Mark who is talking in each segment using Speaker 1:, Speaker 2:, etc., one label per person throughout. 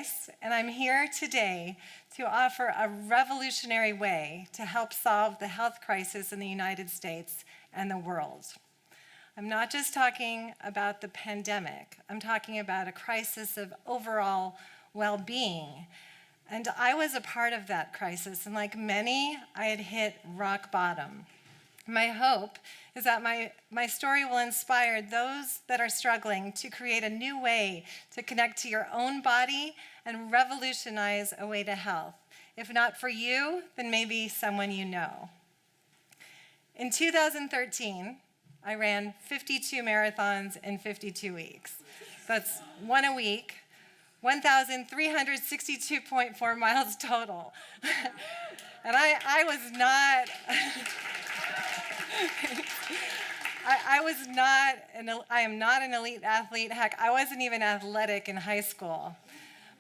Speaker 1: Weiss, and I'm here today to offer a revolutionary way to help solve the health crisis in the United States and the world. I'm not just talking about the pandemic. I'm talking about a crisis of overall well-being. And I was a part of that crisis, and like many, I had hit rock bottom. My hope is that my story will inspire those that are struggling to create a new way to connect to your own body and revolutionize a way to health. If not for you, then maybe someone you know. In 2013, I ran 52 marathons in 52 weeks. That's one a week, 1,362.4 miles total. And I was not... I am not an elite athlete. Heck, I wasn't even athletic in high school.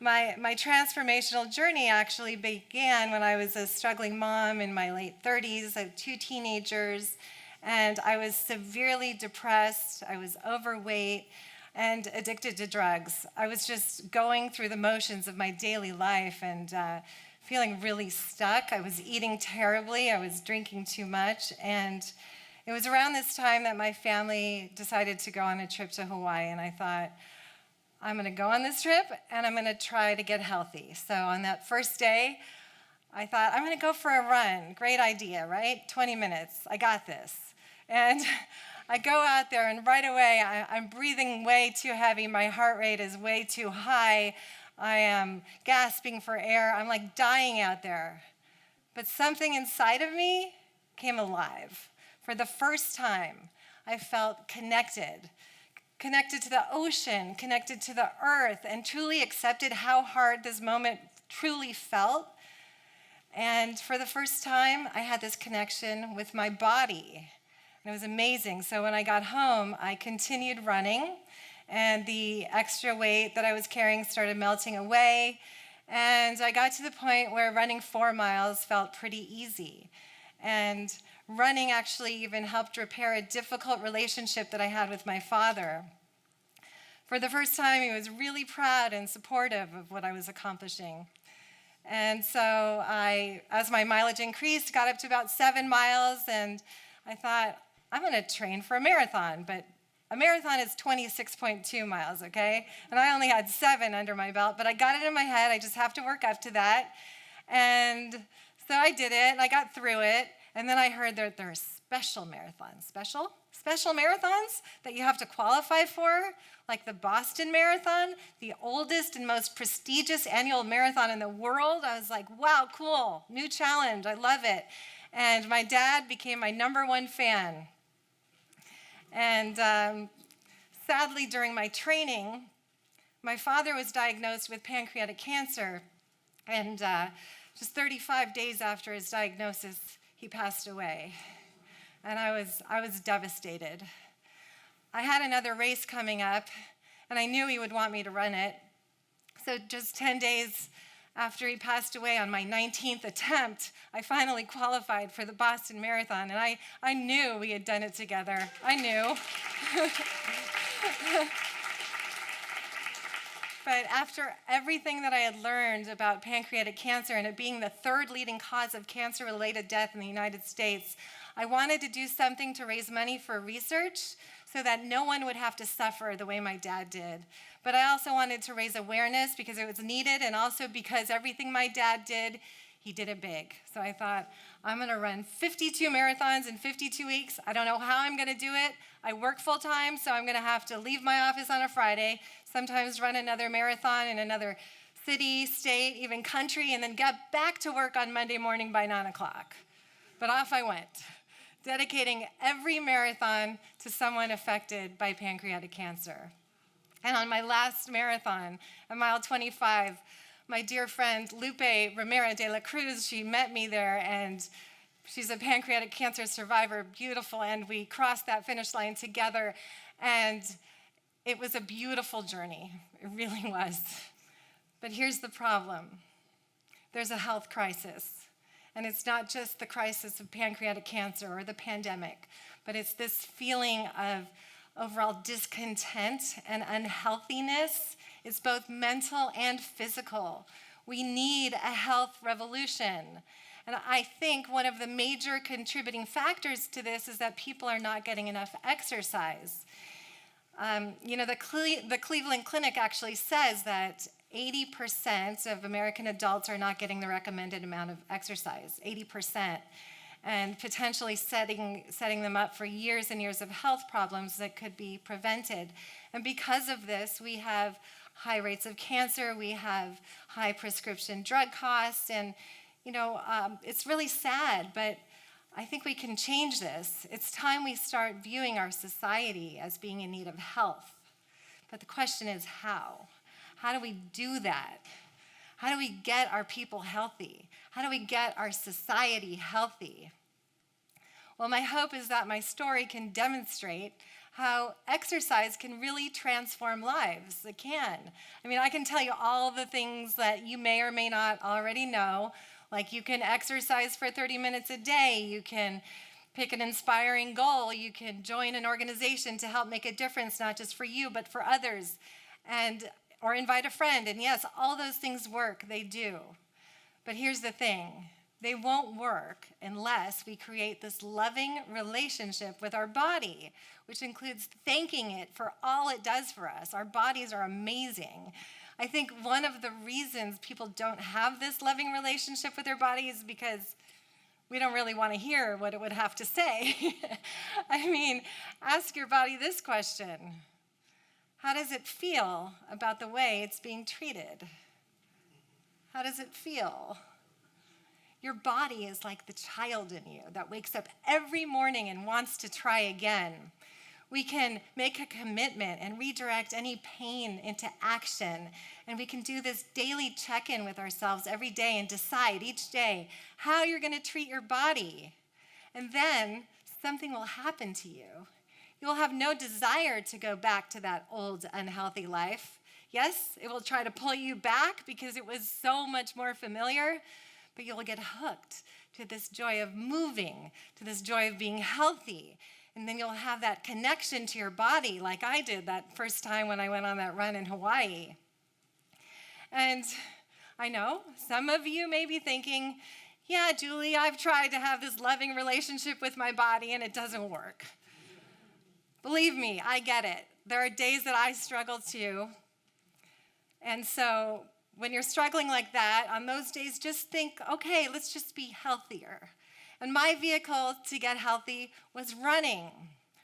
Speaker 1: My transformational journey actually began when I was a struggling mom in my late 30s. I had 2 teenagers, and I was severely depressed. I was overweight and addicted to drugs. I was just going through the motions of my daily life and feeling really stuck. I was eating terribly. I was drinking too much. And it was around this time that my family decided to go on a trip to Hawaii. And I thought, I'm going to go on this trip and I'm going to try to get healthy. So on that first day, I thought, I'm going to go for a run. Great idea, right? 20 minutes. I got this. And I go out there and right away, I'm breathing way too heavy. My heart rate is way too high. I am gasping for air. I'm like dying out there. But something inside of me came alive. For the first time, I felt connected to the ocean, connected to the earth, and truly accepted how hard this moment truly felt. And for the first time, I had this connection with my body. And it was amazing. So when I got home, I continued running. And the extra weight that I was carrying started melting away. And I got to the point where running 4 miles felt pretty easy. And running actually even helped repair a difficult relationship that I had with my father. For the first time, he was really proud and supportive of what I was accomplishing. And so as my mileage increased, got up to about 7 miles, and I thought, I'm going to train for a marathon, but a marathon is 26.2 miles, okay? And I only had 7 under my belt, but I got it in my head. I just have to work up to that. And so I did it, and I got through it. And then I heard that there are special marathons. Special marathons that you have to qualify for, like the Boston Marathon, the oldest and most prestigious annual marathon in the world. I was like, wow, cool, new challenge, I love it. And my dad became my #1 fan. And sadly, during my training, my father was diagnosed with pancreatic cancer. And just 35 days after his diagnosis, he passed away. And I was devastated. I had another race coming up, and I knew he would want me to run it. So just 10 days after he passed away, on my 19th attempt, I finally qualified for the Boston Marathon, and I knew we had done it together. I knew. But after everything that I had learned about pancreatic cancer and it being the 3rd leading cause of cancer-related death in the United States, I wanted to do something to raise money for research so that no one would have to suffer the way my dad did. But I also wanted to raise awareness because it was needed, and also because everything my dad did, he did it big. So I thought, I'm going to run 52 marathons in 52 weeks. I don't know how I'm going to do it. I work full time, so I'm going to have to leave my office on a Friday, sometimes run another marathon in another city, state, even country, and then get back to work on Monday morning by 9 o'clock. But off I went, dedicating every marathon to someone affected by pancreatic cancer. And on my last marathon, at mile 25, my dear friend Lupe Romero de la Cruz, she met me there, and she's a pancreatic cancer survivor, beautiful, and we crossed that finish line together, and it was a beautiful journey. It really was. But here's the problem. There's a health crisis, and it's not just the crisis of pancreatic cancer or the pandemic, but it's this feeling of overall discontent and unhealthiness It's both mental and physical. We need a health revolution. And I think one of the major contributing factors to this is that people are not getting enough exercise. The Cleveland Clinic actually says that 80% of American adults are not getting the recommended amount of exercise, 80%, and potentially setting them up for years and years of health problems that could be prevented. And because of this, we have high rates of cancer, we have high prescription drug costs, and it's really sad, but I think we can change this. It's time we start viewing our society as being in need of health. But the question is how? How do we do that? How do we get our people healthy? How do we get our society healthy? Well, my hope is that my story can demonstrate how exercise can really transform lives. It can. I can tell you all the things that you may or may not already know. Like, you can exercise for 30 minutes a day. You can pick an inspiring goal. You can join an organization to help make a difference, not just for you, but for others. Or invite a friend. And yes, all those things work. They do. But here's the thing. They won't work unless we create this loving relationship with our body, which includes thanking it for all it does for us. Our bodies are amazing. I think one of the reasons people don't have this loving relationship with their body is because we don't really want to hear what it would have to say. Ask your body this question. How does it feel about the way it's being treated? How does it feel? Your body is like the child in you that wakes up every morning and wants to try again. We can make a commitment and redirect any pain into action. And we can do this daily check-in with ourselves every day and decide each day how you're going to treat your body. And then something will happen to you. You will have no desire to go back to that old, unhealthy life. Yes, it will try to pull you back because it was so much more familiar, but you'll get hooked to this joy of moving, to this joy of being healthy. And then you'll have that connection to your body like I did that first time when I went on that run in Hawaii. And I know some of you may be thinking, yeah, Julie, I've tried to have this loving relationship with my body and it doesn't work. Believe me, I get it. There are days that I struggle too. And so when you're struggling like that, on those days, just think, okay, let's just be healthier. And my vehicle to get healthy was running.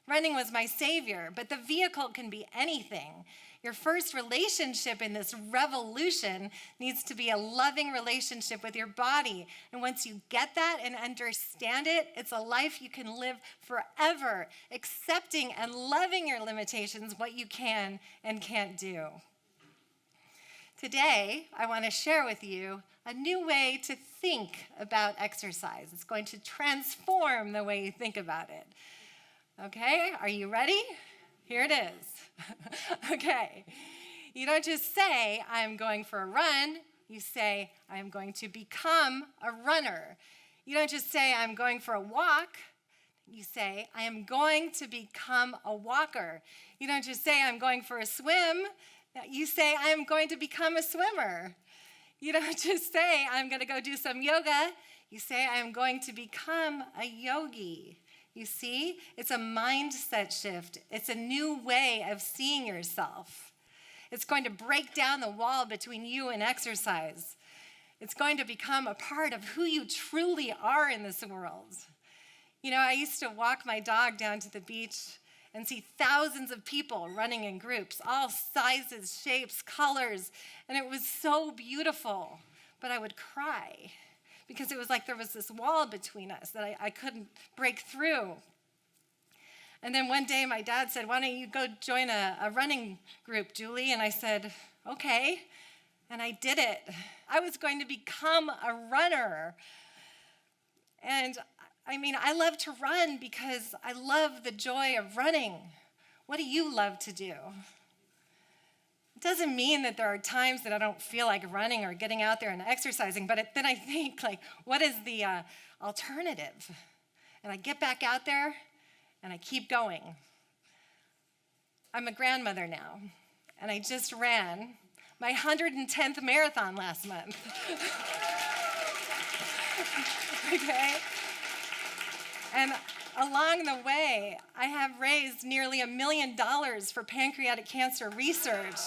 Speaker 1: Running was my savior, but the vehicle can be anything. Your first relationship in this revolution needs to be a loving relationship with your body. And once you get that and understand it, it's a life you can live forever, accepting and loving your limitations, what you can and can't do. Today, I want to share with you a new way to think about exercise. It's going to transform the way you think about it. Okay, are you ready? Here it is. Okay, you don't just say, I'm going for a run. You say, I'm going to become a runner. You don't just say, I'm going for a walk. You say, I am going to become a walker. You don't just say, I'm going for a swim. You say, I am going to become a swimmer. You don't just say, I'm going to go do some yoga. You say, I am going to become a yogi. You see, it's a mindset shift. It's a new way of seeing yourself. It's going to break down the wall between you and exercise. It's going to become a part of who you truly are in this world. I used to walk my dog down to the beach and see thousands of people running in groups, all sizes, shapes, colors, and it was so beautiful. But I would cry because it was like there was this wall between us that I couldn't break through. And then one day my dad said, why don't you go join a running group, Julie? And I said, okay. And I did it. I was going to become a runner. And I love to run because I love the joy of running. What do you love to do? It doesn't mean that there are times that I don't feel like running or getting out there and exercising, but then I think, what is the alternative? And I get back out there and I keep going. I'm a grandmother now, and I just ran my 110th marathon last month. Okay? And along the way, I have raised nearly $1 million for pancreatic cancer research.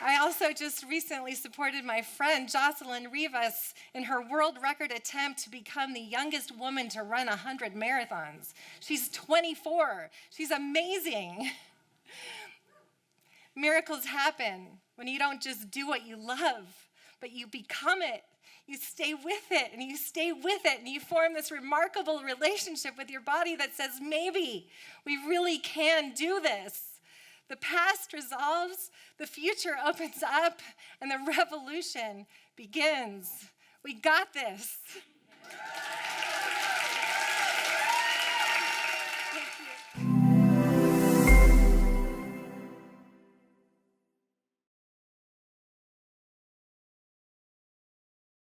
Speaker 1: I also just recently supported my friend Julie Weiss in her world record attempt to become the youngest woman to run 100 marathons. She's 24. She's amazing. Miracles happen when you don't just do what you love, but you become it. You stay with it, and you stay with it, and you form this remarkable relationship with your body that says, maybe we really can do this. The past resolves, the future opens up, and the revolution begins. We got this.